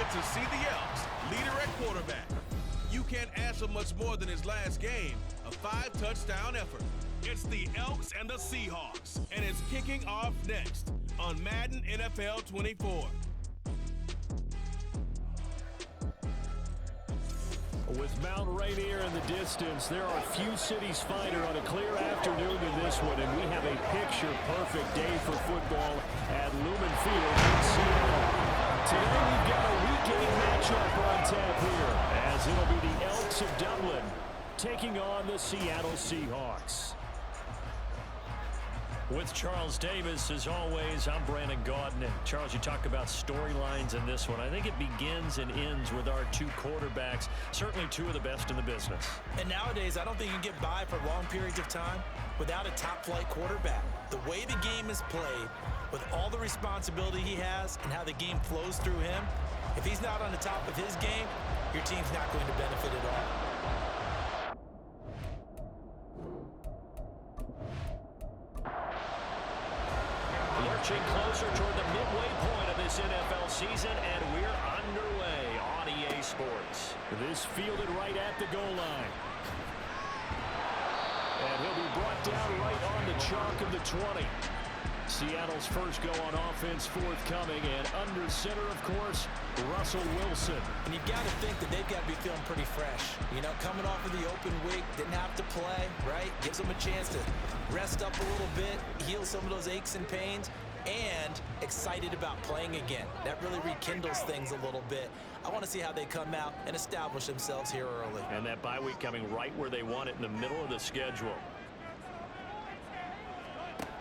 excited to see the Elks, leader at quarterback. You can't ask for much more than his last game, a 5-touchdown effort. It's the Elks and the Seahawks, and it's kicking off next on Madden NFL 24. With Mount Rainier in the distance, there are few cities finer on a clear afternoon than this one, and we have a picture-perfect day for football at Lumen Field in Seattle. Today we've got a Week 8 matchup on tap here, as it'll be the Elks of Dublin taking on the Seattle Seahawks. With Charles Davis, as always, I'm Brandon Gaudin. And Charles, you talk about storylines in this one. I think it begins and ends with our two quarterbacks, certainly two of the best in the business. And nowadays, I don't think you can get by for long periods of time without a top-flight quarterback. The way the game is played, with all the responsibility he has and how the game flows through him, if he's not on the top of his game, your team's not going to benefit at all. Marching closer toward the midway point of this NFL season, and we're underway on EA Sports. This fielded right at the goal line. And he'll be brought down right on the chalk of the 20. Seattle's first go on offense forthcoming, and under center, of course, Russell Wilson. And you've got to think that they've got to be feeling pretty fresh. You know, coming off of the open week, didn't have to play, right? Gives them a chance to rest up a little bit, heal some of those aches and pains, and excited about playing again. That really rekindles things a little bit. I want to see how they come out and establish themselves here early. And that bye week coming right where they want it, in the middle of the schedule.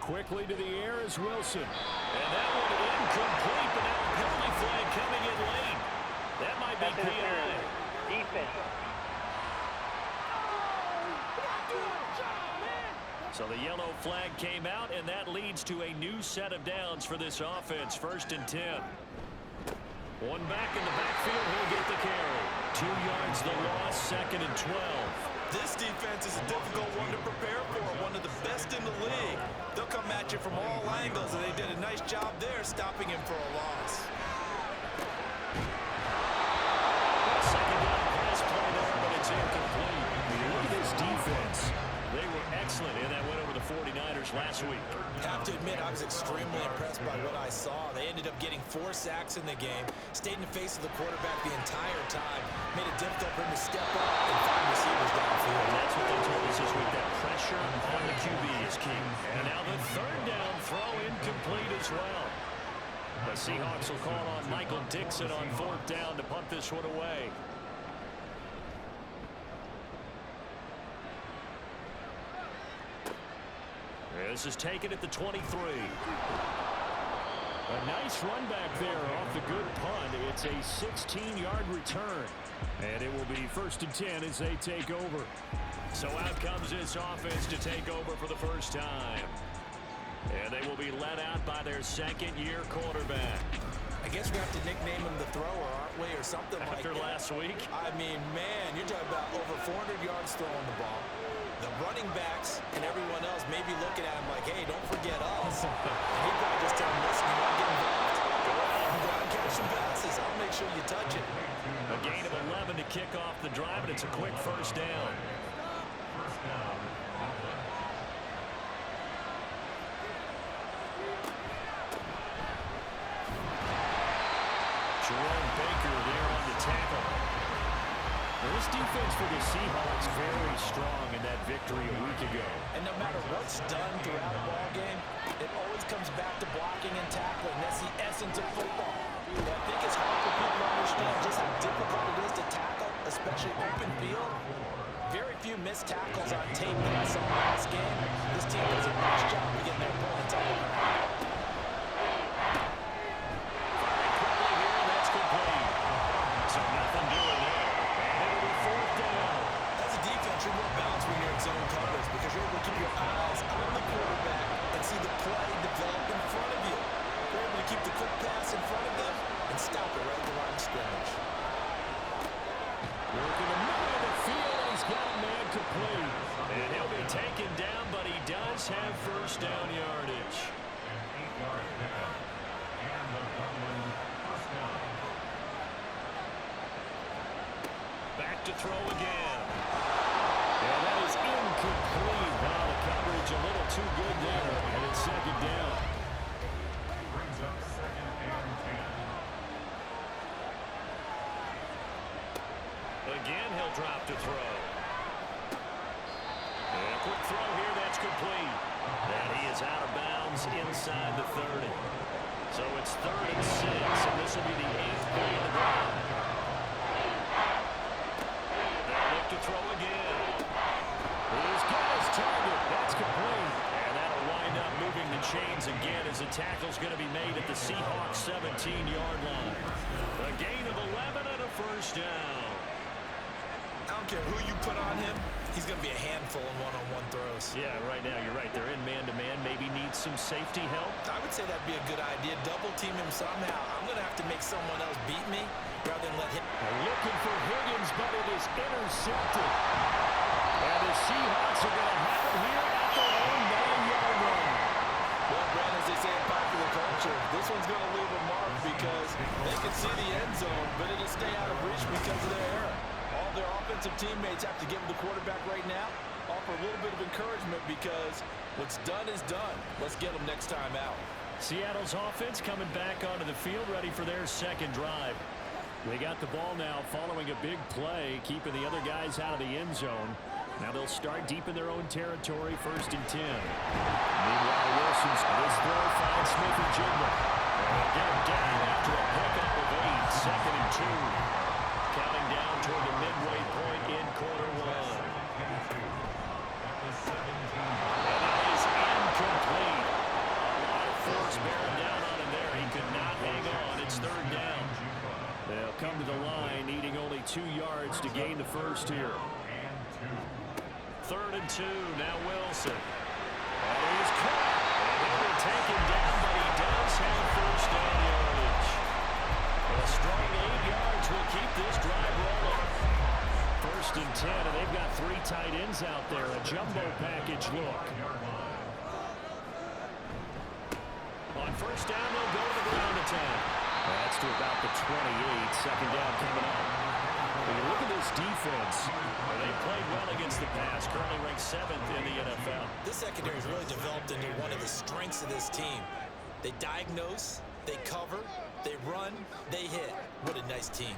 Quickly to the air is Wilson. And that one incomplete, but now a penalty flag coming in late. That might be PI. Defense. So the yellow flag came out, and that leads to a new set of downs for this offense. 1st and 10. One back in the backfield, he'll get the carry. 2 yards the loss, 2nd and 12. This defense is a difficult one to prepare for, one of the best in the league. They'll come at you from all angles, and they did a nice job there stopping him for a loss. Second down pass play there, but it's incomplete. Look at this defense. They were excellent in that win over the 49ers last week. I have to admit, I was extremely impressed by what I saw. They ended up getting 4 sacks in the game, stayed in the face of the quarterback the entire time, made it difficult for him to step up and find receivers downfield. And that's what they told us this week, that pressure on the QB is key. And now the 3rd down throw incomplete as well. The Seahawks will call on Michael Dixon on 4th down to punt this one away. This is taken at the 23. A nice run back there off the good punt. It's a 16-yard return. And it will be 1st and 10 as they take over. So out comes this offense to take over for the first time. And they will be led out by their 2nd-year quarterback. I guess we have to nickname him the thrower, aren't we, or something like that. After last week? I mean, man, you're talking about over 400 yards throwing the ball. The running backs and everyone else may be looking at him like, hey, don't forget us. And he probably just tell him, listen, you want to get involved? Go out and catch some passes. I'll make sure you touch it. A gain of 11 to kick off the drive, and it's a quick 1st down. Jerome Baker there on the tackle. This defense for the Seahawks very strong in that victory a week ago. And no matter what's done throughout a ball game, it always comes back to blocking and tackling. That's the essence of football. And I think it's hard for people to understand just how difficult it is to tackle, especially open field. Very few missed tackles on tape that I saw last game. This team does a nice job of getting their opponents on the ground. So nothing doing there. And it'll be 4th down. As a defense, you're more balanced when you're in zone coverage because you're able to keep your eyes on the quarterback and see the play develop in front of you. You're able to keep the quick pass in front of them and stop it right at the line of scrimmage. Working the middle of the field, and he's got a man complete. And he'll be taken down, but he does have 1st down yardage. look to throw again. And that is incomplete. Wow, the coverage a little too good there. And it's second down. Brings up second and 10. Again, he'll drop to throw. And a quick throw here, that's complete. And he is out of bounds inside the 30. So it's 3rd and 6, and this will be the 8th play of the drive. They'll look to throw again. He's got his target. That's complete. And that'll wind up moving the chains again as the tackle's going to be made at the Seahawks' 17-yard line. A gain of 11 and a first down. I don't care who you put on him, he's going to be a handful in one-on-one throws. Yeah, right now, you're right. They're in man-to-man. Maybe needs some safety help. I would say that'd be a good idea. Double team him somehow. I'm going to have to make someone else beat me rather than let him. They're looking for Higgins, but it is intercepted. And the Seahawks are going to have it here at their own 9-yard line. Well, Brad, as they say in popular culture, this one's going to leave a mark because they can see the end zone, but it'll stay out of reach because of their error. All their offensive teammates have to give the quarterback right now, offer a little bit of encouragement because what's done is done. Let's get them next time out. Seattle's offense coming back onto the field, ready for their second drive. They got the ball now following a big play, keeping the other guys out of the end zone. Now they'll start deep in their own territory, 1st and 10. Meanwhile, Wilson's this throw finds Smith-Njigba. Get him down after a pickup of 8, 2nd and 2. Counting down toward the midway point in quarter 1. And that is incomplete. A lot of force bearing down on him there. He could not hang on. It's 3rd down. They'll come to the line, needing only 2 yards to gain the first here. 3rd and 2. Now Wilson. And he's caught. And he'll be taken down, but he does have first down yardage. A strong 8 yards will keep this drive rolling. 1st and 10, and they've got 3 tight ends out there. A jumbo package look. On 1st down, they'll go to the ground attack. That's to about the 28. 2nd down coming up. When you look at this defense, they played well against the pass. Currently ranked 7th in the NFL. This secondary has really developed into one of the strengths of this team. They diagnose, they cover, they run, they hit. What a nice team.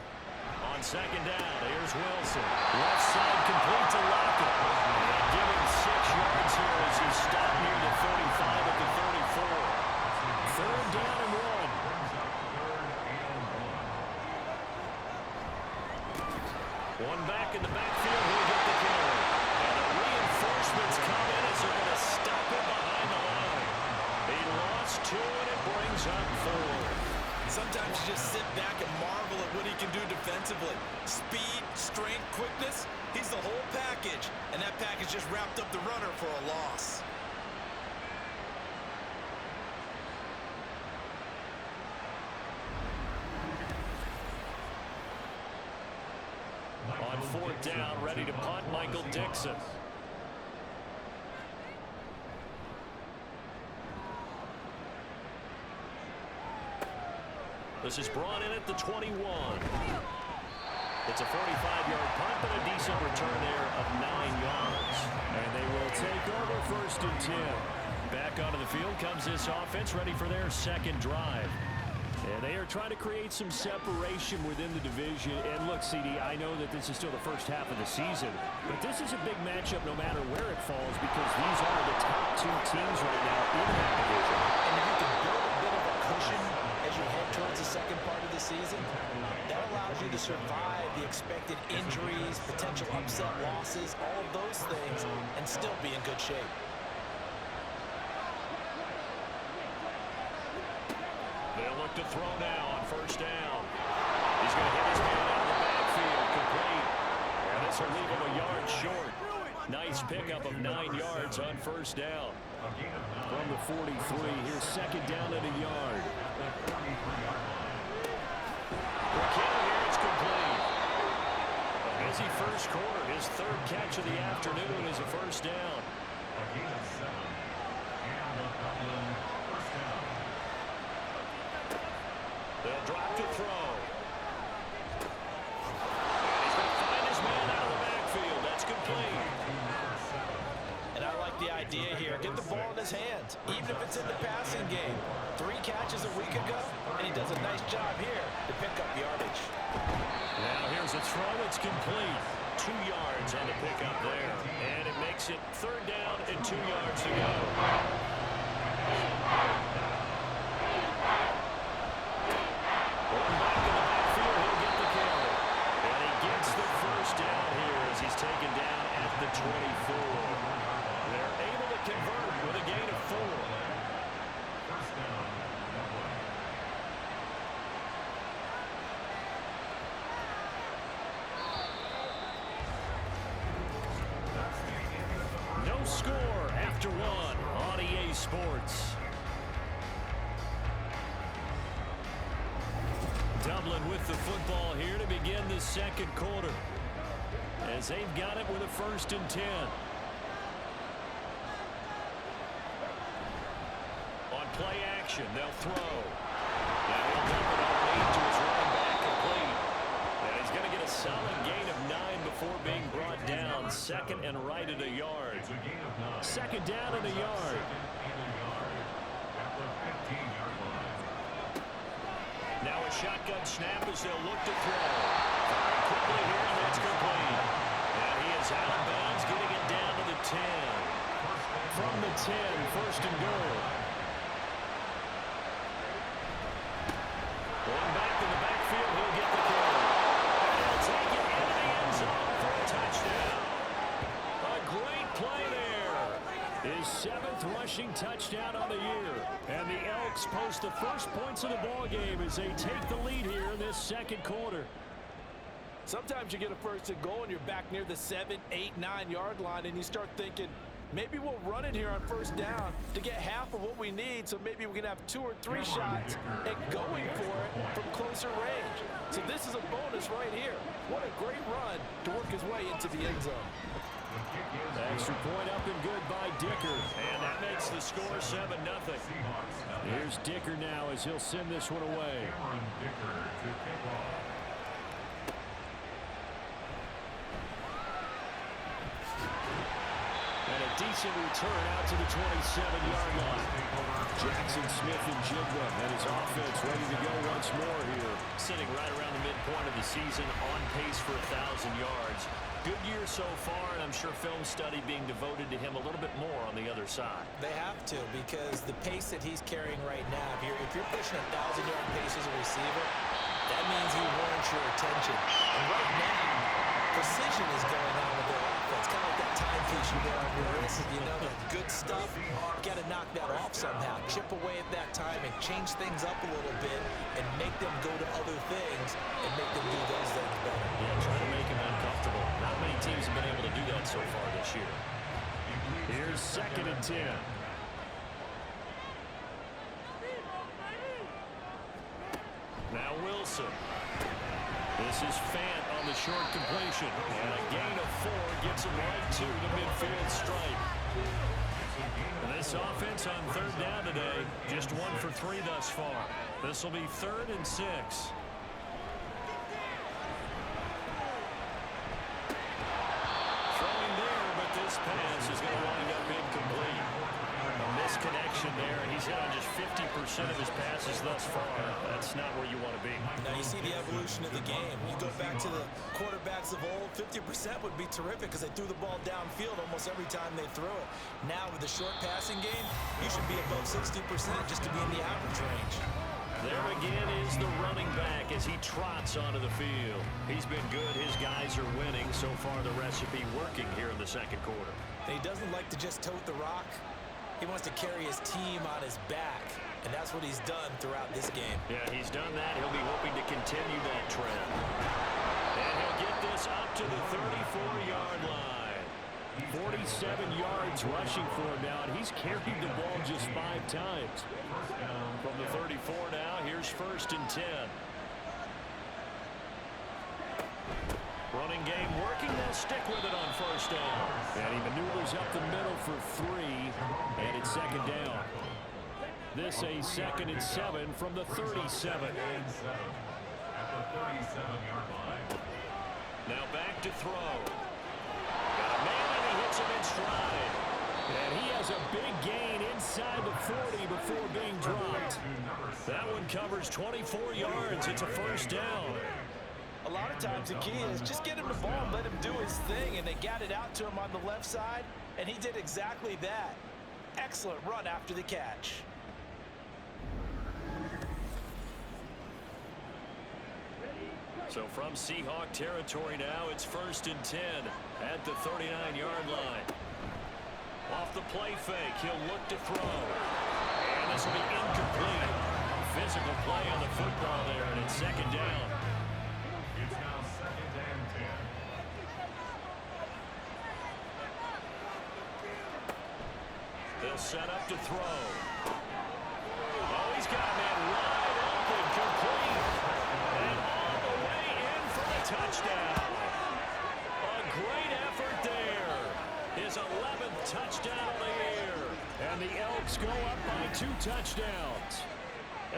On 2nd down, here's Wilson. Left side complete to Lockett. And give him 6 yards here as he stopped near the 35 at the 34. 3rd down and 1. One back in the backfield, he'll get the carry. And the reinforcements come in as they're going to stop it behind the line. He lost 2, and it brings up 4. Sometimes you just sit back and marvel at what he can do defensively. Speed, strength, quickness, he's the whole package. And that package just wrapped up the runner for a loss. On 4th down, ready to punt, Michael Dixon. This is brought in at the 21. It's a 45-yard punt, but a decent return there of 9 yards. And they will take over 1st and 10. Back onto the field comes this offense, ready for their second drive. And they are trying to create some separation within the division. And look, CD, I know that this is still the first half of the season, but this is a big matchup no matter where it falls because these are the top 2 teams right now in that division. And if you can build a bit of a cushion as you head towards the second part of the season, that allows you to survive the expected injuries, potential upset losses, all of those things, and still be in good shape. They'll look to throw now on 1st down. He's going to hit his man out of the backfield, complete. And this will leave him a yard short. Nice pickup of 9 yards on 1st down. From the 43, here's 2nd down at a yard. McKinnon here, it's complete. A busy first quarter. His 3rd catch of the afternoon is a 1st down. They'll drop to throw. He's going to find his man in the passing game. 3 catches a week ago, and he does a nice job here to pick up yardage. Now here's a throw. It's complete. 2 yards on the pickup there. And it makes it 3rd down and 2 yards to go. Going back in the backfield, he'll get the carry. And he gets the 1st down here as he's taken down at the 24. They're able to convert with a gain of 4. First down, Network. No score after 1 on EA Sports. Dublin with the football here to begin the 2nd quarter, as they've got it with a 1st and 10. On play action, they'll throw. Now he'll dump it underneath to his running back, complete. And he's going to get a solid gain of 9 before being brought down. 2nd and right at a yard. 2nd down and a yard. At the 15-yard line. Now a shotgun snap as they'll look to throw. Firing quickly here, and that's complete. And he is out of bounds, getting it down to the 10. From the 10, 1st and goal. Going back in the backfield, he'll get the carry. And he'll take it into the end zone for a touchdown. A great play there. His 7th rushing touchdown on the year. And the Elks post the first points of the ball game as they take the lead here in this 2nd quarter. Sometimes you get a 1st and goal and you're back near the 7, 8, 9-yard line, and you start thinking, maybe we'll run it here on 1st down to get half of what we need, so maybe we can have 2 or 3 shots at going for it from closer range. So this is a bonus right here. What a great run to work his way into the end zone. Extra point up and good by Dicker. And that makes the score 7-0. Here's Dicker now as he'll send this one away. Dicker to kick off. And a decent return out to the 27-yard line. Jackson Smith and Jigba and his offense ready to go once more here. Sitting right around the midpoint of the season, on pace for 1,000 yards. Good year so far, and I'm sure film study being devoted to him a little bit more on the other side. They have to, because the pace that he's carrying right now, if you're pushing 1,000-yard pace as a receiver, that means he warrants your attention. And right now, precision is going on with their offense. Kind of like that timepiece you wear on your wrist. You know, that good stuff, you got to knock that off somehow. Chip away at that time and change things up a little bit and make them go to other things and make them do those things better. Yeah, try to make him uncomfortable. Not many teams have been able to do that so far this year. Here's 2nd and 10. Now Wilson. This is Fant on the short completion. And a gain of 4 gets him right to the midfield stripe. And this offense on 3rd down today, just 1 for 3 thus far. This will be 3rd and 6. Throwing there, but this pass is going to wind up incomplete. A misconnection there, and he's hit on just 50% of his passes thus far. That's not where you want to be. Now you see the evolution of the game. You go back to the quarterbacks of old, 50% would be terrific because they threw the ball downfield almost every time they threw it. Now with the short passing game, you should be above 60% just to be in the average range. There again is the running back as he trots onto the field. He's been good. His guys are winning. So far, the recipe working here in the 2nd quarter. And he doesn't like to just tote the rock. He wants to carry his team on his back, and that's what he's done throughout this game. Yeah, he's done that. He'll be hoping to continue that trend. And he'll get this up to the 34-yard line. 47 yards rushing for him now, and he's carried the ball just 5 times. From the 34 now, here's 1st and 10. Running game working. They'll stick with it on 1st down. And he maneuvers up the middle for 3, and it's 2nd down. This a 2nd and 7 from the 37. At the 37-yard line. Now back to throw. Got a man, and he hits him in stride. And he has a big gain inside the 40 before being dropped. That one covers 24 yards. It's a first down. A lot of times the key is just get him the ball and let him do his thing, and they got it out to him on the left side, and he did exactly that. Excellent run after the catch. So from Seahawk territory now, it's 1st and 10 at the 39-yard line. Off the play fake, he'll look to throw. And this will be incomplete. Physical play on the football there, and it's 2nd down. It's now 2nd and 10. They'll set up to throw. Oh, he's got a man wide open, complete. And all the way in for the touchdown. A great effort there. His 11th touchdown of the year. And the Elks go up by 2 touchdowns.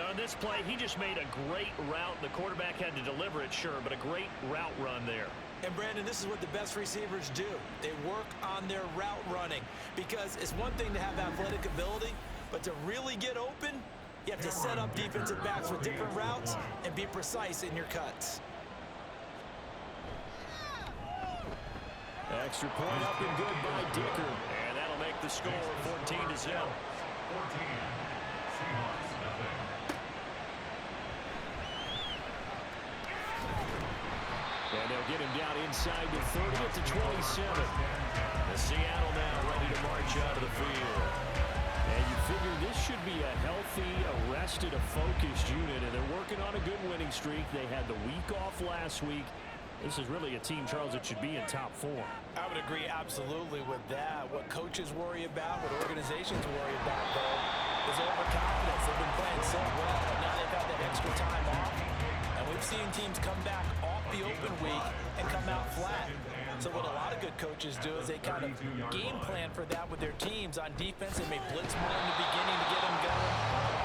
On this play, he just made a great route. The quarterback had to deliver it, sure, but a great route run there. And, Brandon, this is what the best receivers do. They work on their route running, because it's one thing to have athletic ability, but to really get open, you have to set up defensive backs with different routes and be precise in your cuts. Extra point up and good by Dicker. And that'll make the score 14-0. 14. Seahawks, nothing. And they'll get him down inside the 30 at the 27. The Seattle now ready to march out of the field. And you figure this should be a healthy, arrested, a focused unit, and they're working on a good winning streak. They had the week off last week. This is really a team, Charles, that should be in top form. I would agree absolutely with that. What coaches worry about, what organizations worry about, though, is overconfidence. They've been playing so well, and now they've had that extra time off. And we've seen teams come back off the open week and come out flat. So what a lot of good coaches do is they kind of game plan for that with their teams on defense. They may blitz more in the beginning to get them going.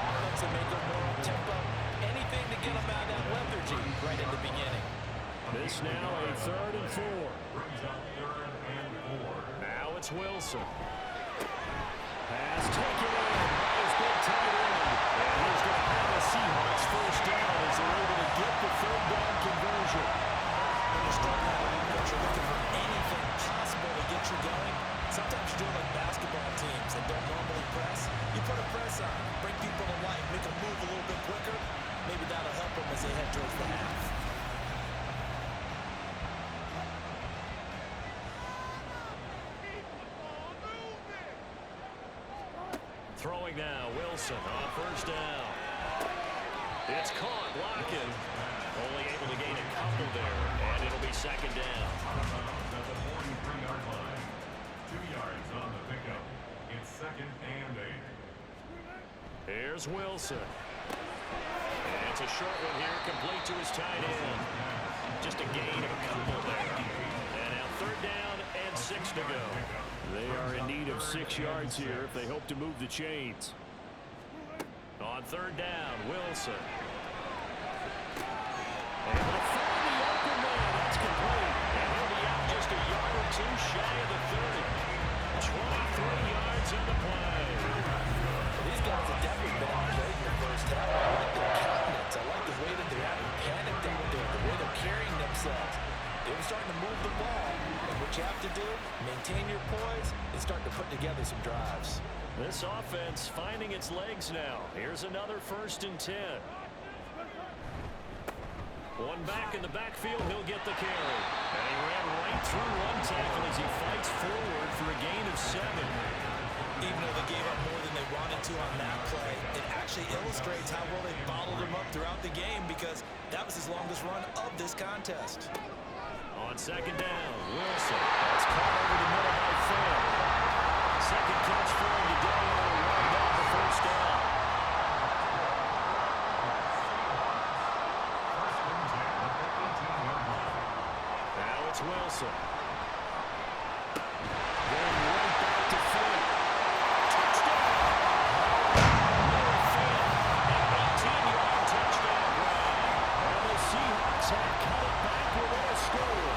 Offense and make them more up-tempo. Anything to get them out of that lethargy right in the beginning. This now a 3rd and 4. Brings up 3rd and 4. Now it's Wilson. Pass taken in by his big tight end. And he's going to have a Seahawks first down as they're able to get the 3rd down conversion. When you're starting out, you're looking for anything possible to get you going. Sometimes you're doing like basketball teams that don't normally press. You put a press on, bring people to life, make them move a little bit quicker. Maybe that'll help them as they head towards the half. Throwing now, Wilson on first down. It's caught, blocking. Only able to gain a couple there, and it'll be 2nd down. At the 43-yard line. 2 yards on the pickup. It's 2nd and 8. Here's Wilson. And it's a short one here, complete to his tight end. Just a gain of a couple there. And now 3rd down and 6 to go. They are in need of 6 yards here if they hope to move the chains. On 3rd down, Wilson. And they'll find the open man. That's complete. And he'll be out just a yard or 2 shy of the 30. 23 yards in the play. These guys have definitely been out late in the first half. I like their countenance. I like the way that they're having panicked out there, the way they're carrying themselves. They're starting to move the ball. And what you have to do, maintain your poise and start to put together some drives. This offense finding its legs now. Here's another 1st and 10. One back in the backfield, he'll get the carry. And he ran right through one tackle as he fights forward for a gain of 7. Even though they gave up more than they wanted to on that play, it actually illustrates how well they bottled him up throughout the game, because that was his longest run of this contest. On 2nd down, Wilson. That's caught over the middle by Finn. 2nd catch for him today, and he'll run down the first down. Now it's Wilson. Going right back to Finn. Touchdown! Finn, an 18-yard touchdown grab. And the Seahawks have cut it back within a score.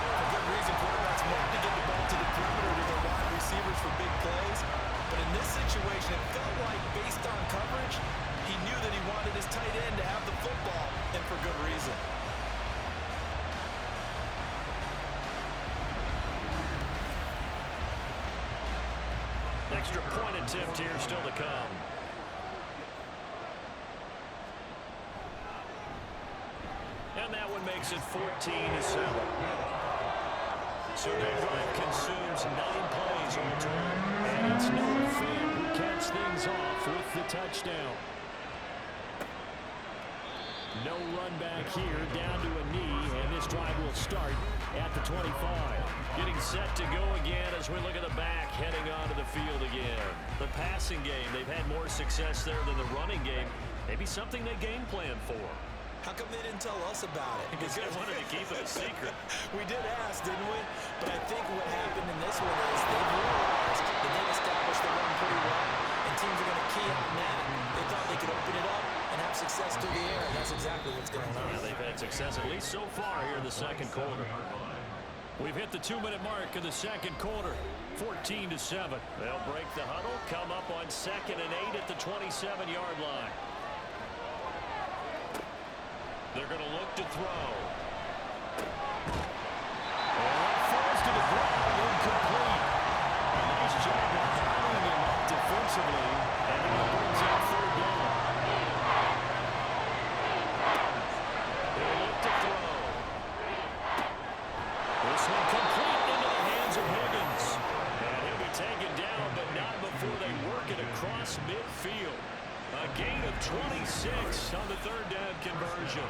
For good reason, quarterbacks want to get the ball to the perimeter to their wide receivers for reason. Extra point attempt here still to come. And that one makes it 14-7. So their drive consumes 9 plays all total. And it's Noah Fant who caps things off with the touchdown. No run back here, down to a knee, and this drive will start at the 25. Getting set to go again as we look at the back, heading onto the field again. The passing game, they've had more success there than the running game. Maybe something they game plan for. How come they didn't tell us about it? Because they wanted to keep it a secret. We did ask, didn't we? But I think what happened in this one is they realized that they've established the run pretty well, and teams are going to key on that. They thought they could open it up and have success through the air, and that's exactly what's going on. Yeah, they've had success, at least so far, here in the second quarter. We've hit the 2-minute mark of the second quarter, 14-7. They'll break the huddle, come up on 2nd and 8 at the 27-yard line. They're going to look to throw. And that falls to the ground, incomplete. A nice job of following him up defensively, and now brings out 3rd down. They'll look to throw. This one complete into the hands of Higgins. And he'll be taken down, but not before they work it across midfield. A gain of 26 on the 3rd down conversion.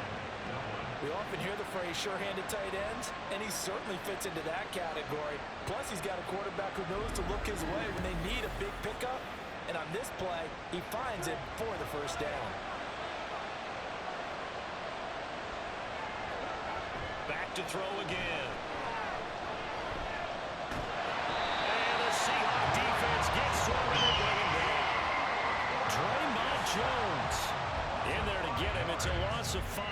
We often hear the phrase sure-handed tight ends, and he certainly fits into that category. Plus, he's got a quarterback who knows to look his way when they need a big pickup. And on this play, he finds it for the 1st down. Back to throw again. And the Seahawks defense gets thrown and they bring him down. Draymond Jones in there to get him. It's a loss of 5.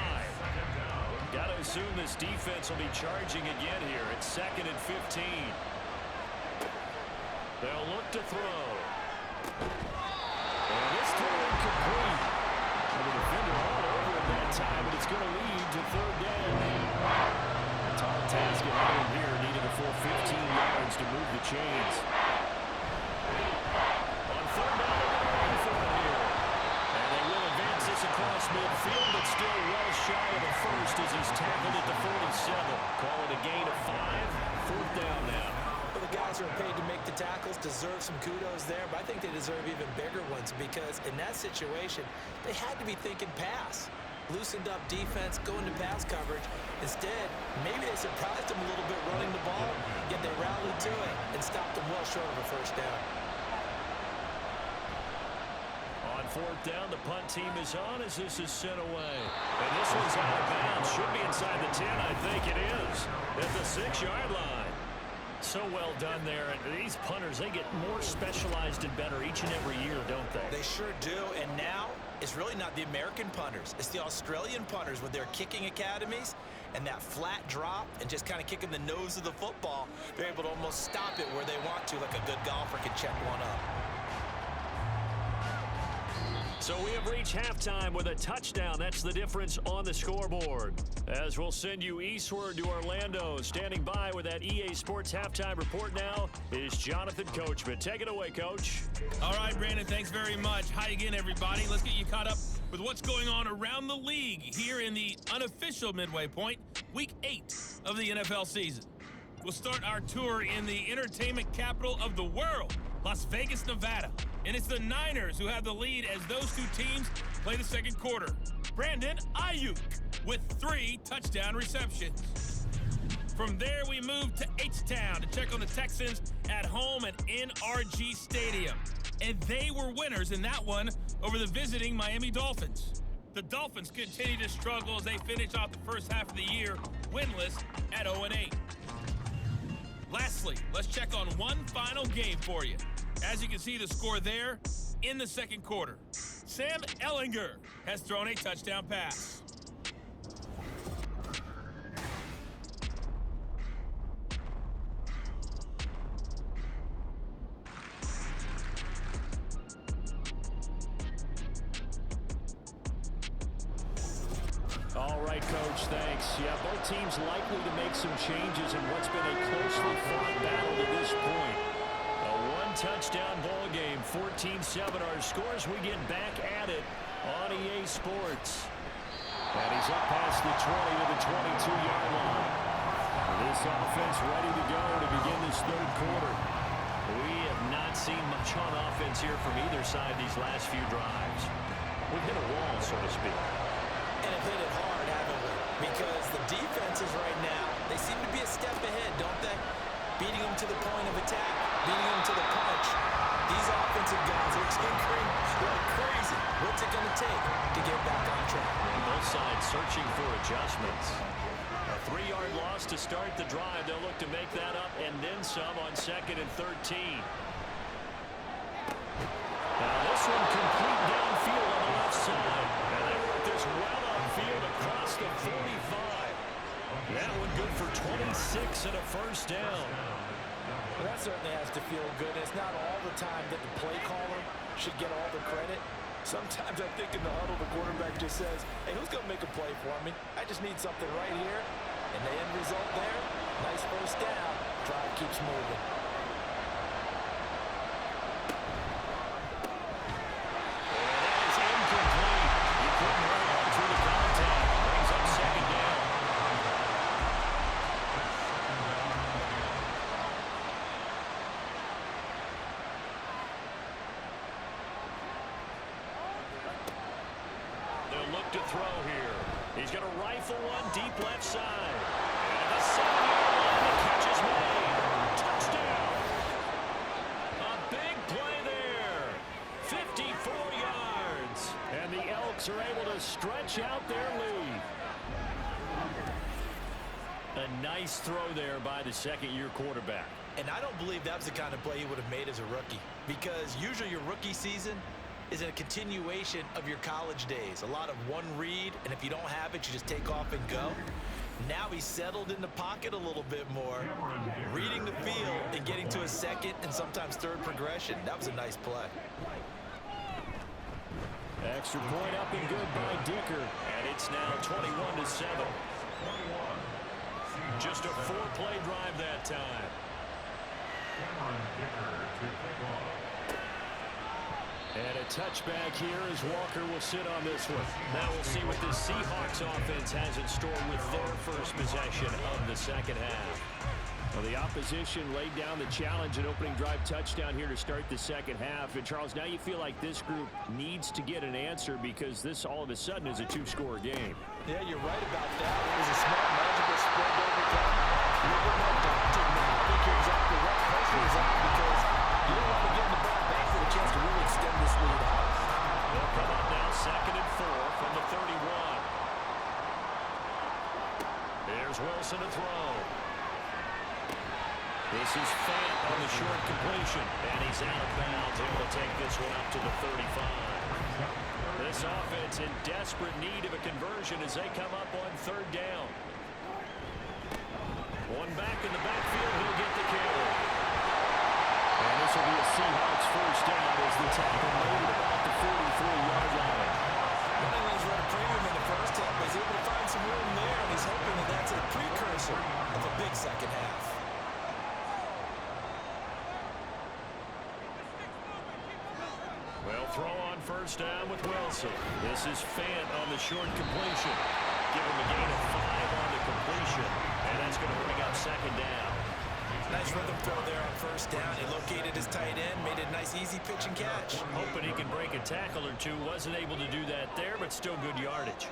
Got to assume this defense will be charging again here. It's 2nd and 15. They'll look to throw. And this throw incomplete. And the defender all over it that time, but it's going to lead to 3rd down. A tall task at home here, needed a full 15 yards to move the chains. On 3rd down, they're going for it here. And they will advance this across midfield, but still well shy of the 1st as he's tackled at the 47. Call it a gain of 5. 4th down now. Well, the guys who are paid to make the tackles deserve some kudos there, but I think they deserve even bigger ones because in that situation, they had to be thinking pass. Loosened up defense, going to pass coverage. Instead, maybe they surprised them a little bit running the ball, yet they rallied to it and stopped them well short of a 1st down. On 4th down, the punt team is on as this is sent away. And this one's out of bounds. Should be inside the 10, I think it is. At the 6-yard line. So well done there. And these punters, they get more specialized and better each and every year, don't they? They sure do. And now, it's really not the American punters. It's the Australian punters with their kicking academies and that flat drop and just kind of kicking the nose of the football. They're able to almost stop it where they want to, like a good golfer can check one up. So we have reached halftime with a touchdown. That's the difference on the scoreboard. As we'll send you eastward to Orlando. Standing by with that EA Sports halftime report now is Jonathan Coachman. Take it away, Coach. All right, Brandon, thanks very much. Hi again, everybody. Let's get you caught up with what's going on around the league here in the unofficial midway point, Week 8 of the NFL season. We'll start our tour in the entertainment capital of the world, Las Vegas, Nevada. And it's the Niners who have the lead as those two teams play the second quarter. Brandon Ayuk with 3 touchdown receptions. From there, we move to H-Town to check on the Texans at home at NRG Stadium. And they were winners in that one over the visiting Miami Dolphins. The Dolphins continue to struggle as they finish off the first half of the year winless at 0-8. Lastly, let's check on one final game for you. As you can see the score there in the second quarter. Sam Ehlinger has thrown a touchdown pass. All All right, Coach, thanks. Yeah, both teams likely to make some changes in what's been a closely fought battle to this point. A one-touchdown ball game, 14-7 our scores. We get back at it on EA Sports. And he's up past the 20 to the 22-yard line. This offense ready to go to begin this third quarter. We have not seen much on offense here from either side these last few drives. We've hit a wall, so to speak. And have hit it hard, haven't we? Because the defenses right now, they seem to be a step ahead, don't they? Beating them to the point of attack, beating them to the punch. These offensive guys are tinkering like crazy. What's it going to take to get back on track? And both sides searching for adjustments. A 3-yard loss to start the drive. They'll look to make that up and then some on 2nd and 13. Now this one complete downfield on the left side. And they work this well upfield across the 45. That one good for 26 and a first down. Well, that certainly has to feel good. It's not all the time that the play caller should get all the credit. Sometimes I think in the huddle, the quarterback just says, hey, who's going to make a play for me? I just need something right here. And the end result there, nice first down. Drive keeps moving. And that is incomplete. You couldn't hold on through the contact. Brings up 2nd down. They'll look to throw here. He's going to rifle one deep left side. And the 7-yard line, the catch is made. Touchdown. A big play there. 54 yards. And the Elks are able to stretch out their lead. A nice throw there by the second-year quarterback. And I don't believe that was the kind of play he would have made as a rookie. Because usually your rookie season is a continuation of your college days. A lot of one read, and if you don't have it, you just take off and go. Now he's settled in the pocket a little bit more, reading the field and getting to a second and sometimes third progression. That was a nice play. Extra point up and good by Dicker. And it's now 21-7. Just a 4-play drive that time. And a touchback here as Walker will sit on this one. Now we'll see what this Seahawks offense has in store with their first possession of the second half. Well, the opposition laid down the challenge and opening drive touchdown here to start the second half. And, Charles, now you feel like this group needs to get an answer because this all of a sudden is a 2-score game. Yeah, you're right about that. It was a smart, manageable spread over time. You're more daunted now. I think you're exactly right. Pressure is on because you don't want to get the ball back for a chance to really extend this lead out. They'll come up now 2nd and 4 from the 31. There's Wilson to throw. This is Fant on the short completion. And he's out of bounds, able to take this one up to the 35. This offense in desperate need of a conversion as they come up on 3rd down. One back in the backfield, he'll get the carry. And this will be a Seahawks first down as the tackle made at about the 43-yard line. Running lanes were at a premium in the first half. He's able to find some room there, and he's hoping that that's a precursor of a big second half. Well, throw on first down with Wilson. This is Fant on the short completion. Give him a gain of 5 on the completion. And that's going to bring up 2nd down. Nice rhythm throw there on first down. He located his tight end, made it a nice easy pitch and catch. Hoping he can break a tackle or two. Wasn't able to do that there, but still good yardage.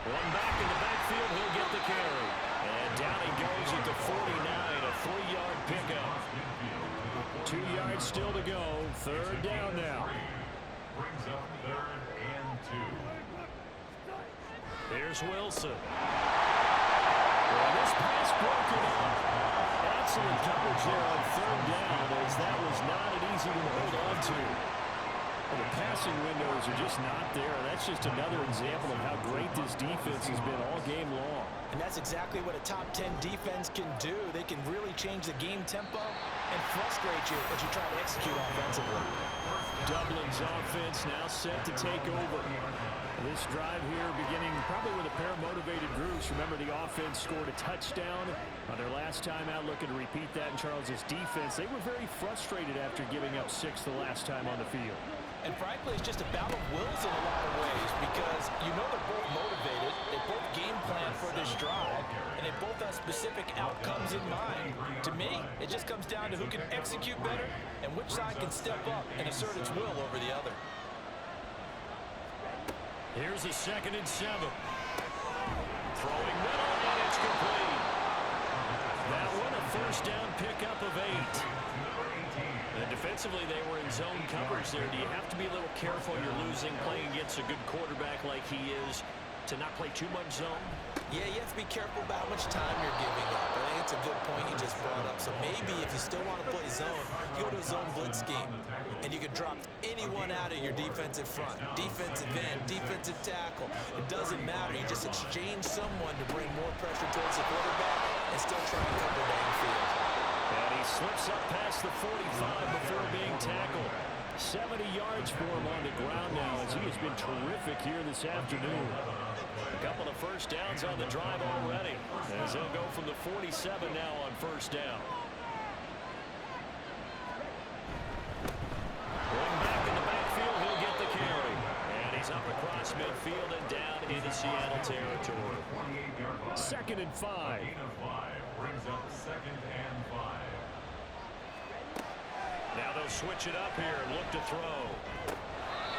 One back in the backfield, he'll get the carry. And down he goes at the 49, a 3-yard pickup. 2 yards still to go. 3rd down now. Brings up 3rd and 2. Here's Wilson. Well, this pass broken up. Excellent coverage there on 3rd down as that was not an easy one to hold on to. Well, the passing windows are just not there. That's just another example of how great this defense has been all game long. And that's exactly what a top 10 defense can do. They can really change the game tempo and frustrate you as you try to execute offensively. Dublin's offense now set to take over. This drive here beginning probably with a pair of motivated groups. Remember, the offense scored a touchdown on their last time out, looking to repeat that in Charles's defense. They were very frustrated after giving up 6 the last time on the field. And frankly, it's just a battle of wills in a lot of ways because you know they're both motivated. They both game plan for this drive, and they both have specific outcomes in mind. To me, it just comes down to who can execute better and which side can step up and assert its will over the other. Here's a 2nd and 7. Throwing middle, and it's complete. That one a first down pickup of 8. And defensively, they were in zone coverage there. Do you have to be a little careful? You're losing playing against a good quarterback like he is to not play too much zone? Yeah, you have to be careful about how much time you're giving up. I think it's a good point you just brought up. So maybe if you still want to play zone, you go to a zone blitz scheme. And you can drop anyone out of your defensive front. Defensive end, defensive tackle. It doesn't matter. You just exchange someone to bring more pressure towards the quarterback and still try and cover downfield. And he slips up past the 45 before being tackled. 70 yards for him on the ground now as he has been terrific here this afternoon. A couple of first downs on the drive already as they'll go from the 47 now on first down. Going back in the backfield, he'll get the carry. And he's up across midfield and down into Seattle territory. 2nd and 5. Gain of 5 brings up 2nd and 5. Now they'll switch it up here and look to throw.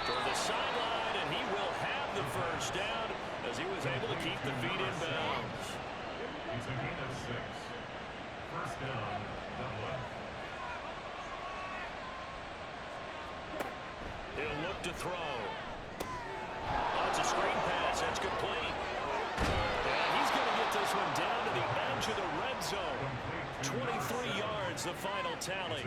For the sideline, and he will have the first down as he was able to keep the feet in bounds. It's a gain of 6. First down, Dublin. He'll look to throw. That's a screen pass. That's complete. And he's going to get this one down to the edge of the red zone. 23 yards, the final tally.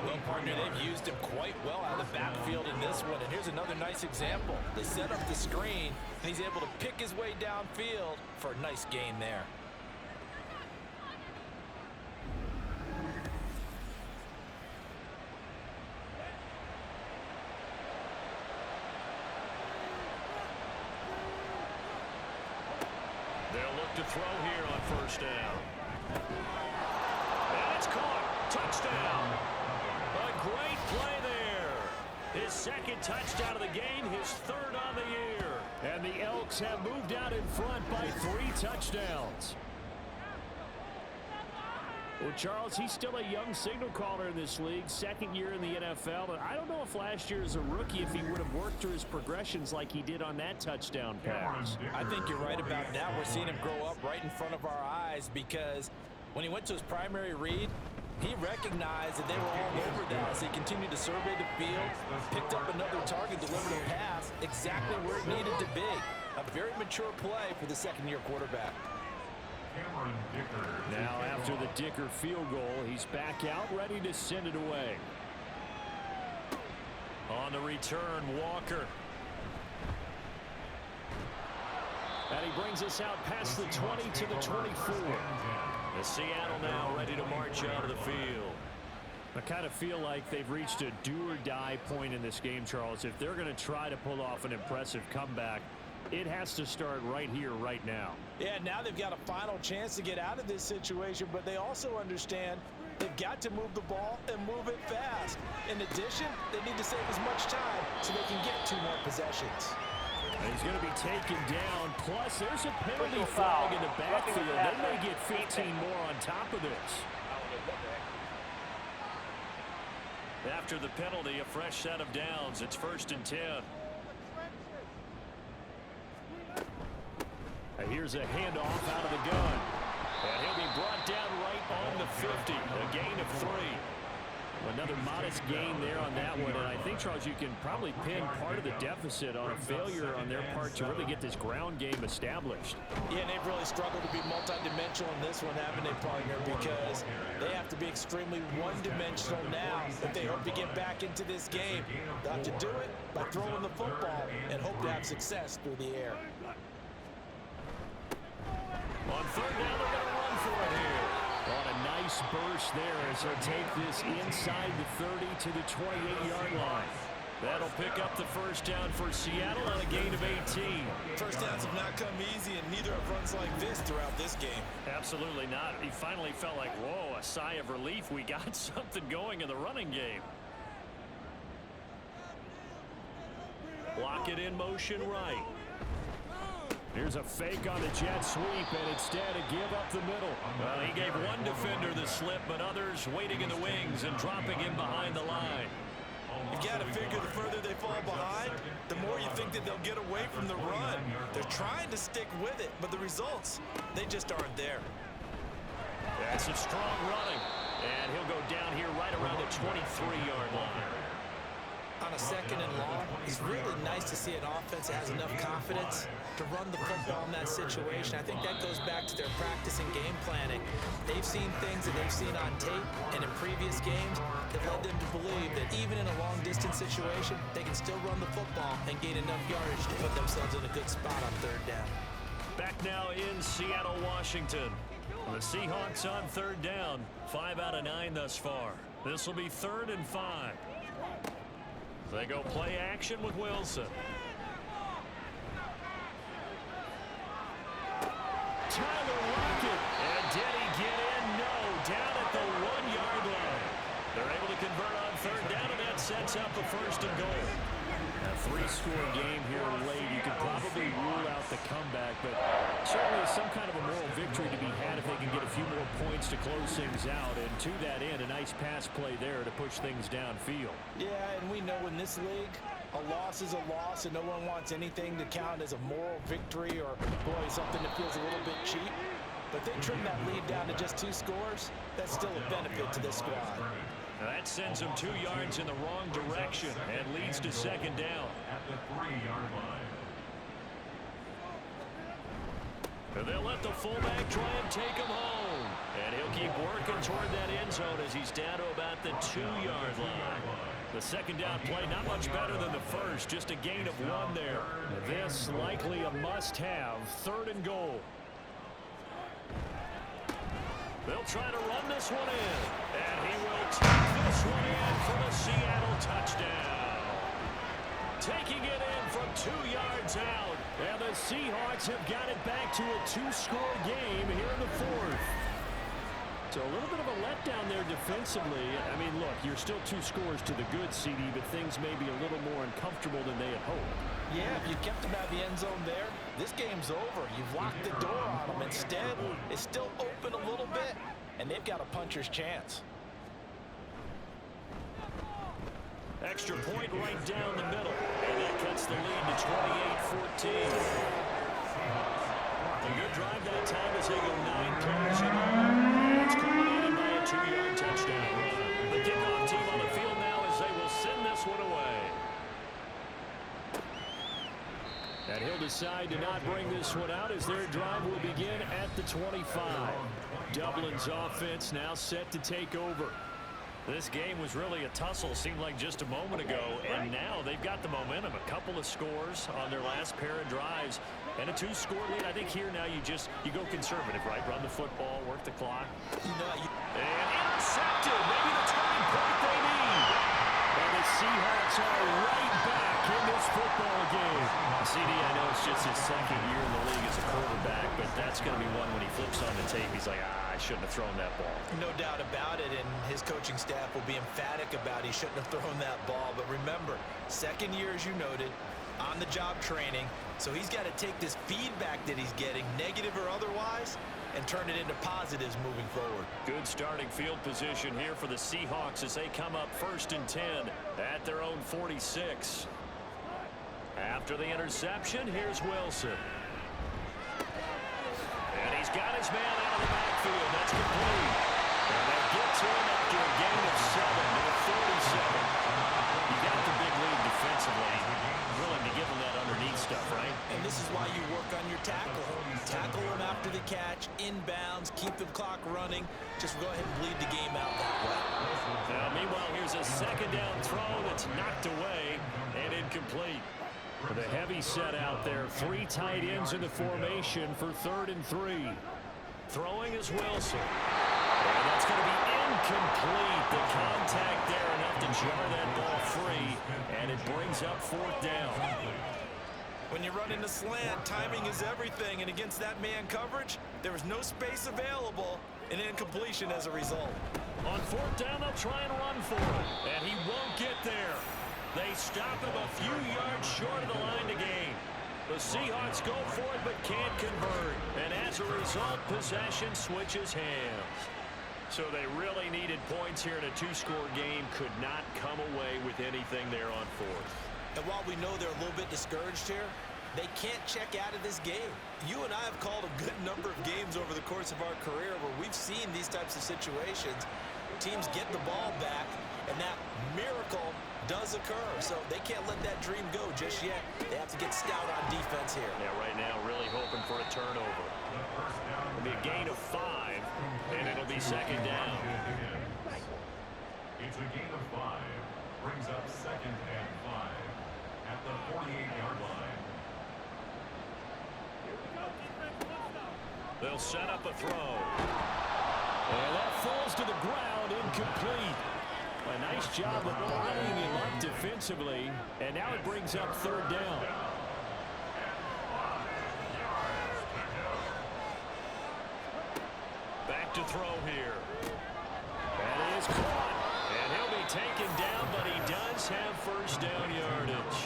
Well, partner, they've used him quite well out of the backfield in this one. And here's another nice example. They set up the screen, and he's able to pick his way downfield for a nice gain there. They'll look to throw here on first down. And it's caught. Touchdown. A great play there. His 2nd touchdown of the game, his 3rd on the year. And the Elks have moved out in front by 3 touchdowns. Well, Charles, he's still a young signal caller in this league, 2nd year in the NFL. And I don't know if last year as a rookie, if he would have worked through his progressions like he did on that touchdown pass. I think you're right about that. We're seeing him grow up right in front of our eyes because when he went to his primary read, he recognized that they were all over that. So he continued to survey the field, picked up another target, delivered a pass exactly where it needed to be. A very mature play for the 2nd-year quarterback. Now after the Dicker field goal, he's back out ready to send it away. On the return, Walker. And he brings us out past the 20 to the 24. The Seattle now ready to march out of the field. I kind of feel like they've reached a do-or-die point in this game, Charles. If they're going to try to pull off an impressive comeback, it has to start right here, right now. Yeah, now they've got a final chance to get out of this situation, but they also understand they've got to move the ball and move it fast. In addition, they need to save as much time so they can get 2 more possessions. And he's going to be taken down. Plus, there's a penalty flag in the backfield. They may get 15 more on top of this. After the penalty, a fresh set of downs. It's 1st and 10. And here's a handoff out of the gun. And he'll be brought down right on the 50. A gain of 3. Another modest gain there on that one. And I think, Charles, you can probably pin part of the deficit on a failure on their part to really get this ground game established. Yeah, they've really struggled to be multidimensional in this one, haven't they, partner? Because they have to be extremely one-dimensional now if they hope to get back into this game. They'll have to do it by throwing the football and hope to have success through the air. On 3rd down, they're going to run for it here. On a nice burst there as he'll take this inside the 30 to the 28-yard line. That'll pick up the first down for Seattle on a gain of 18. First downs have not come easy, and neither have runs like this throughout this game. Absolutely not. He finally felt like, whoa, a sigh of relief. We got something going in the running game. Block it in motion right. Here's a fake on the jet sweep, and instead a give up the middle. Well, he gave one defender the slip, but others waiting in the wings and dropping in behind the line. You've got to figure the further they fall behind, the more you think that they'll get away from the run. They're trying to stick with it, but the results, they just aren't there. That's some strong running, and he'll go down here right around the 23-yard line. On a second and long, it's really nice to see an offense that has enough confidence to run the football in that situation. I think that goes back to their practice and game planning. They've seen things that they've seen on tape and in previous games that led them to believe that even in a long-distance situation, they can still run the football and gain enough yardage to put themselves in a good spot on third down. Back now in Seattle, Washington. The Seahawks on third down. 5 out of 9 thus far. This will be 3rd and 5. They go play action with Wilson. Tyler Lockett. And did he get in? No. Down at the 1-yard line. They're able to convert on third down, and that sets up a 1st and goal. A 3-score game here late. You could probably rule out the comeback, but certainly some kind of a moral victory to be had if they can get a few more points to close things out. And to that end, a nice pass play there to push things downfield. Yeah, and we know in this league, a loss is a loss, and no one wants anything to count as a moral victory or, boy, something that feels a little bit cheap. But they trim that lead down to just 2 scores. That's still a benefit to this squad. Now that sends them 2 yards in the wrong direction and leads to 2nd down. At the 3-yard line. And they'll let the fullback try and take him home. And he'll keep working toward that end zone as he's down to about the 2-yard line. The 2nd down play not much better than the first, just a gain of 1 there. This likely a must-have, 3rd and goal. They'll try to run this one in. And he will take this one in for the Seattle touchdown. Taking it in from 2 yards out. And the Seahawks have got it back to a 2-score game here in the 4th. So a little bit of a letdown there defensively. I mean, look, you're still 2 scores to the good, CD, but things may be a little more uncomfortable than they had hoped. Yeah, if you kept them out of the end zone there, this game's over. You've locked the door on them. Instead, it's still open a little bit, and they've got a puncher's chance. Extra point right down the middle, and that cuts the lead to 28-14. A good drive that time as they go 9 plays in all. It's culminated by a 2-yard touchdown run. The kickoff team on the field now as they will send this one away. And he'll decide to not bring this one out as their drive will begin at the 25. Dublin's offense now set to take over. This game was really a tussle, seemed like just a moment ago, and now they've got the momentum. A couple of scores on their last pair of drives, and a 2-score lead. I think here now you go conservative, right? Run the football, work the clock. And intercepted, maybe the turning point they need. And the Seahawks are right back in this football game. CD, I know it's just his 2nd year in the league as a quarterback, but that's going to be one when he flips on the tape, he's like, I shouldn't have thrown that ball. No doubt about it, and his coaching staff will be emphatic about he shouldn't have thrown that ball. But remember, 2nd year, as you noted, on-the-job training, so he's got to take this feedback that he's getting, negative or otherwise, and turn it into positives moving forward. Good starting field position here for the Seahawks as they come up 1st and 10 at their own 46. After the interception, here's Wilson. And he's got his man out of the backfield. That's complete. And they'll get to him after a gain of 7 to the 47. You got the big lead defensively. Willing to give him that underneath stuff, right? And this is why you work on your tackle. Tackle him after the catch, inbounds, keep the clock running. Just go ahead and bleed the game out that way. Now, meanwhile, here's a 2nd down throw that's knocked away and incomplete. The heavy set out there. 3 tight ends in the formation for 3rd and 3. Throwing is Wilson. And that's going to be in. Incomplete. The contact there enough to jar that ball free, and it brings up fourth down. When you run into slant, timing is everything, and against that man coverage, there was no space available, and incompletion as a result. On fourth down, they'll try and run for it, and he won't get there. They stop him a few yards short of the line to gain. The Seahawks go for it but can't convert, and as a result, possession switches hands. So they really needed points here in a two-score game, could not come away with anything there on fourth. And while we know they're a little bit discouraged here, they can't check out of this game. You and I have called a good number of games over the course of our career where we've seen these types of situations. Teams get the ball back, and that miracle does occur. So they can't let that dream go just yet. They have to get stout on defense here. Yeah, right now really hoping for a turnover. It'll be a gain of 5, and it'll be second down. It's a gain of 5. Brings up second and 5 at the 48-yard line. They'll set up a throw. And that falls to the ground, incomplete. A nice job of lining him up defensively, and now it brings up third down. Back to throw here. That is caught, and he'll be taken down, but he does have first down yardage.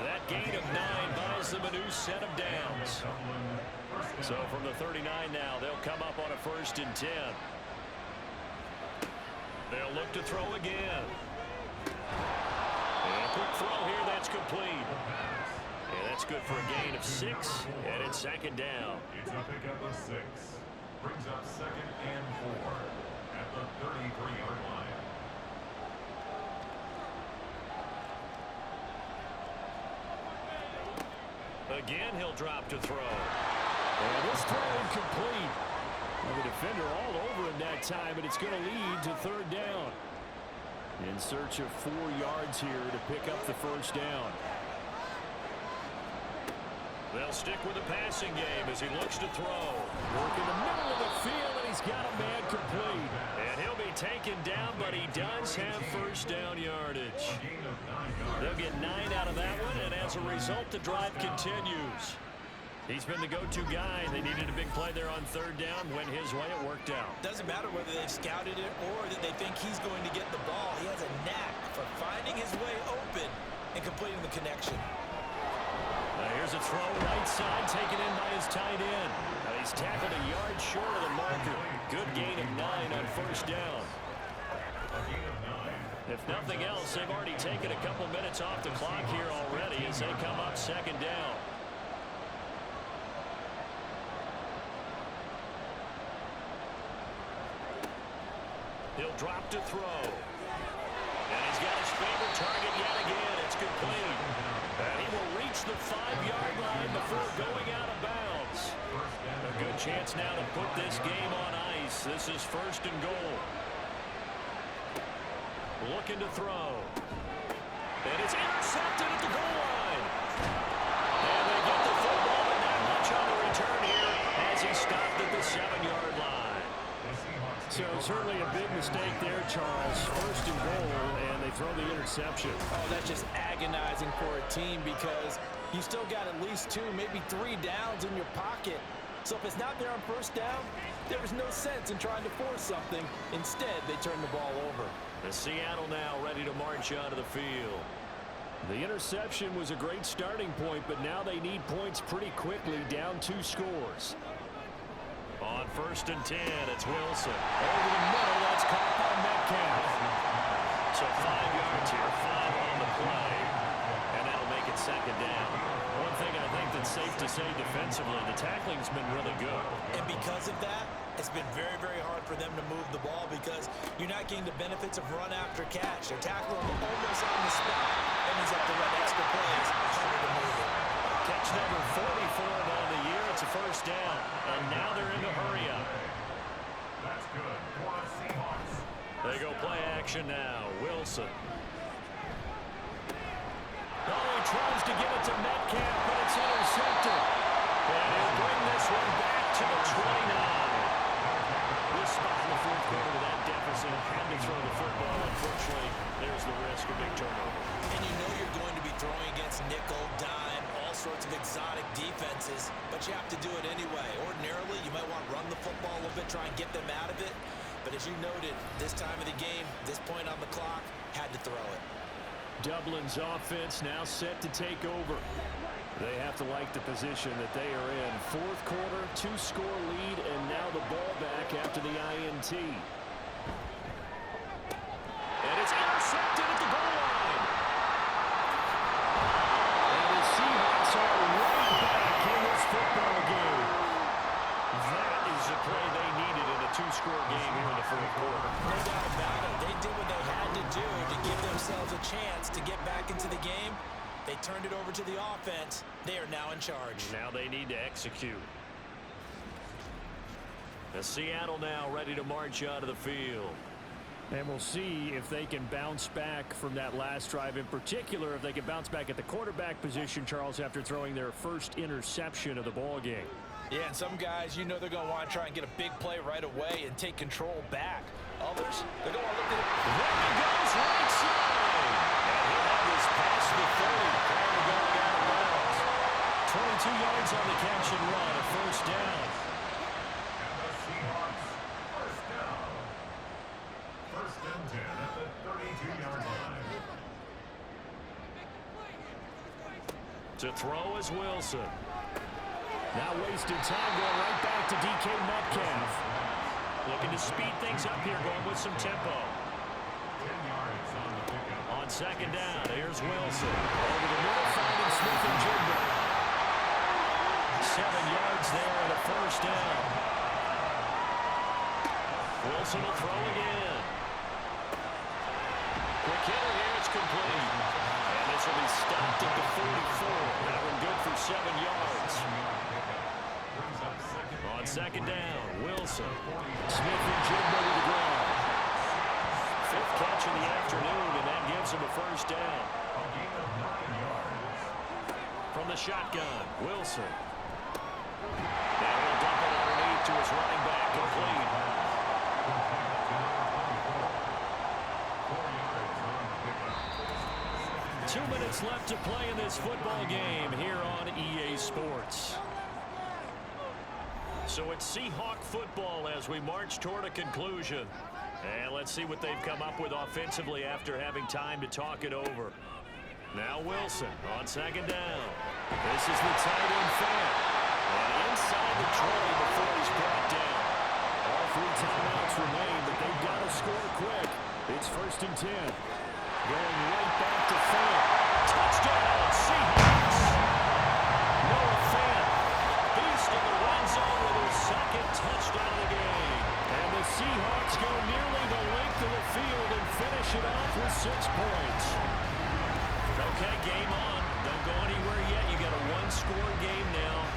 That gain of 9 buys them a new set of downs. So from the 39 now, they'll come up on a 1st and 10. They'll look to throw again. And a quick throw here, that's complete. And that's good for a gain of 6, and it's second down. It's a pickup of 6. Brings up second and 4 at the 33-yard line. Again, he'll drop to throw. And this throw incomplete. Well, the defender all over him that time, but it's going to lead to third down. In search of 4 yards here to pick up the first down. They'll stick with the passing game as he looks to throw. Work in the middle of the field, and he's got a man complete. And he'll be taken down, but he does have first down yardage. They'll get 9 out of that one, and as a result, the drive continues. He's been the go-to guy. They needed a big play there on third down. Went his way. It worked out. Doesn't matter whether they've scouted it or that they think he's going to get the ball. He has a knack for finding his way open and completing the connection. Here's a throw right side taken in by his tight end. He's tackled a yard short of the marker. Good gain of 9 on first down. If nothing else, they've already taken a couple minutes off the clock here already as they come up second down. He'll drop to throw. And he's got his favorite target yet again. It's complete. And he will reach the 5-yard line before going out of bounds. A good chance now to put this game on ice. This is first and goal. Looking to throw. And it's intercepted at the goal line. And they get the football, but not much on the return here as he stopped at the 7-yard line. So certainly a big mistake there, Charles. First and goal, and they throw the interception. Oh, that's just agonizing for a team because you still got at least 2, maybe 3 downs in your pocket. So if it's not there on first down, there is no sense in trying to force something. Instead, they turn the ball over. The Seattle now ready to march onto the field. The interception was a great starting point, but now they need points pretty quickly, down 2 scores. On first and 10, it's Wilson. Over the middle, that's caught by Metcalf. So 5 yards here, 5 on the play, and that'll make it second down. One thing I think that's safe to say defensively, the tackling's been really good. And because of that, it's been very, very hard for them to move the ball because you're not getting the benefits of run after catch. They're tackling him almost on the spot, and he's up to run extra plays, harder to move it. Catch number 44 on the year. It's a first down, and now they're in the hurry up. That's good for the Seahawks. They go play action now. Wilson. Oh, he tries to give it to Metcalf, but it's intercepted. And he'll bring this one back to the 29. This spot in the fourth quarter with that to do it anyway. Ordinarily, you might want to run the football a little bit, try and get them out of it. But as you noted, this time of the game, this point on the clock, had to throw it. Dublin's offense now set to take over. They have to like the position that they are in. Fourth quarter, 2-score lead, and now the ball back after the INT. And it's intercepted at the goal line. And the Seahawks are right back in this football game. That is the play they needed in a 2-score game here in the fourth quarter. No doubt about it. They did what they had to do to give themselves a chance to get back into the game. They turned it over to the offense. They are now in charge. Now they need to execute. The Seattle now ready to march out of the field. And we'll see if they can bounce back from that last drive. In particular, if they can bounce back at the quarterback position, Charles, after throwing their first interception of the ball game. Yeah, and some guys, you know they're going to want to try and get a big play right away and take control back. Others, they're going to look at it. There he goes, right side. And he'll have this past the 30. Prior to going out of bounds. 22 yards on the catch and run, a first down. And the Seahawks, first down. First and 10 at the 32-yard line. To throw is Wilson. Now wasted time going right back to DK Metcalf. Looking to speed things up here, going with some tempo. 10 yards on the pickup. On second down, here's Wilson. Over the middle, finding Smith-Njigba. 7 yards there and a first down. Wilson will throw again. Quick hitter here, it's complete. And this will be stopped at the 44. That one good for 7 yards. On second down, Wilson. Smith-Njigba with the ground. Fifth catch of the afternoon, and that gives him a first down. A gain of 9 yards. From the shotgun, Wilson. Now he'll dump it underneath to his running back, complete. 2 minutes left to play in this football game here on EA Sports. So it's Seahawk football as we march toward a conclusion. And let's see what they've come up with offensively after having time to talk it over. Now Wilson on second down. This is the tight end fan. And inside the 20 before he's brought down. All 3 timeouts remain, but they've got to score quick. It's first and 10. Going right back to Fant. Touchdown, Seahawks! Noah Fant, beast in the red zone with his second touchdown of the game. And the Seahawks go nearly the length of the field and finish it off with 6 points. Okay, game on. Don't go anywhere yet. You got a 1-score game now.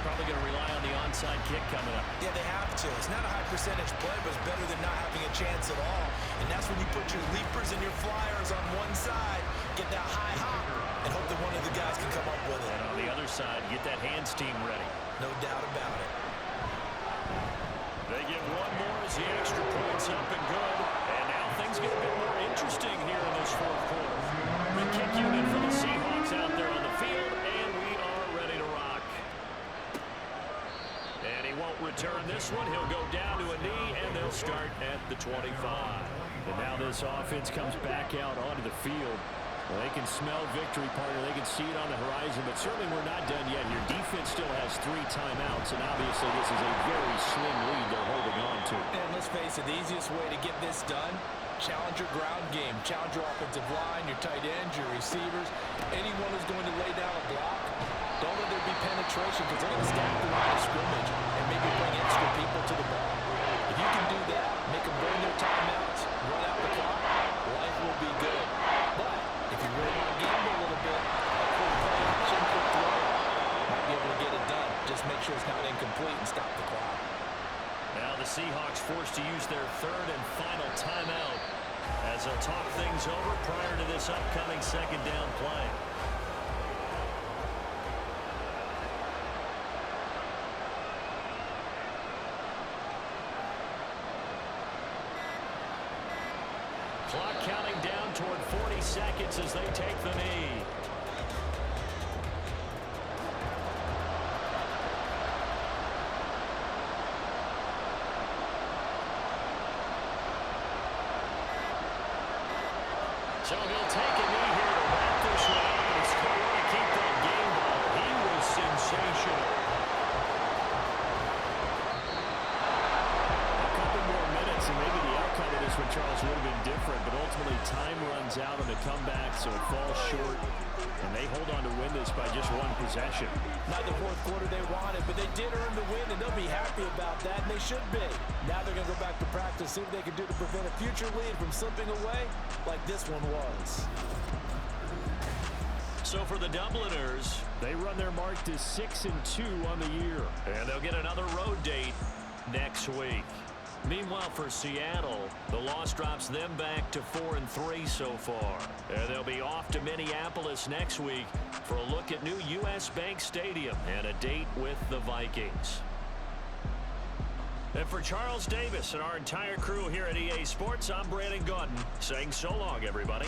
Probably going to rely on the onside kick coming up. Yeah, they have to. It's not a high percentage play, but it's better than not having a chance at all. And that's when you put your leapers and your flyers on one side, get that high hop, and hope that one of the guys can come up with it. And on the other side, get that hands team ready. No doubt about it. They get one more as the extra point's up and good. And now things get a bit more interesting here in this fourth quarter. The kick unit for the Seahawks out there on the field, and we are ready to rock. And he won't return this one. He'll go down to a knee, and they'll start at the 25. And now this offense comes back out onto the field. Well, they can smell victory, partner. They can see it on the horizon, but certainly we're not done yet here. Defense still has 3 timeouts, and obviously this is a very slim lead they're holding on to. And let's face it, the easiest way to get this done, challenge your ground game, challenge your offensive line, your tight ends, your receivers, anyone who's going to lay down a block. Don't let there be penetration because they're going to stack the line of scrimmage and maybe bring extra people to the ball. If you can do that, make them burn their timeouts, run out the clock, life will be good. But if you really want to gamble a little bit, a quick play action, quick throw, might be able to get it done. Just make sure it's not incomplete and stop the clock. Now the Seahawks forced to use their 3rd and final timeout as they'll talk things over prior to this upcoming second down play. Clock counting down toward 40 seconds as they take the knee. So he'll take a knee here to wrap this one up, and he's going to keep that game ball. He was sensational. A couple more minutes, and maybe the outcome of this one, Charles, would have been different, but ultimately time runs out on the comeback, so it falls short, and they hold on to win this by just one possession. Not the fourth quarter they wanted, but they did earn the win, and they'll be happy about that, and they should be. Now they're going to go back to practice, see what they can do to prevent a future lead from slipping away like this one was. So for the Dubliners, they run their mark to 6-2 on the year. and they'll get another road date next week. Meanwhile, for Seattle, the loss drops them back to 4-3 so far. And they'll be off to Minneapolis next week for a look at new U.S. Bank Stadium and a date with the Vikings. And for Charles Davis and our entire crew here at EA Sports, I'm Brandon Gaudin saying so long, everybody.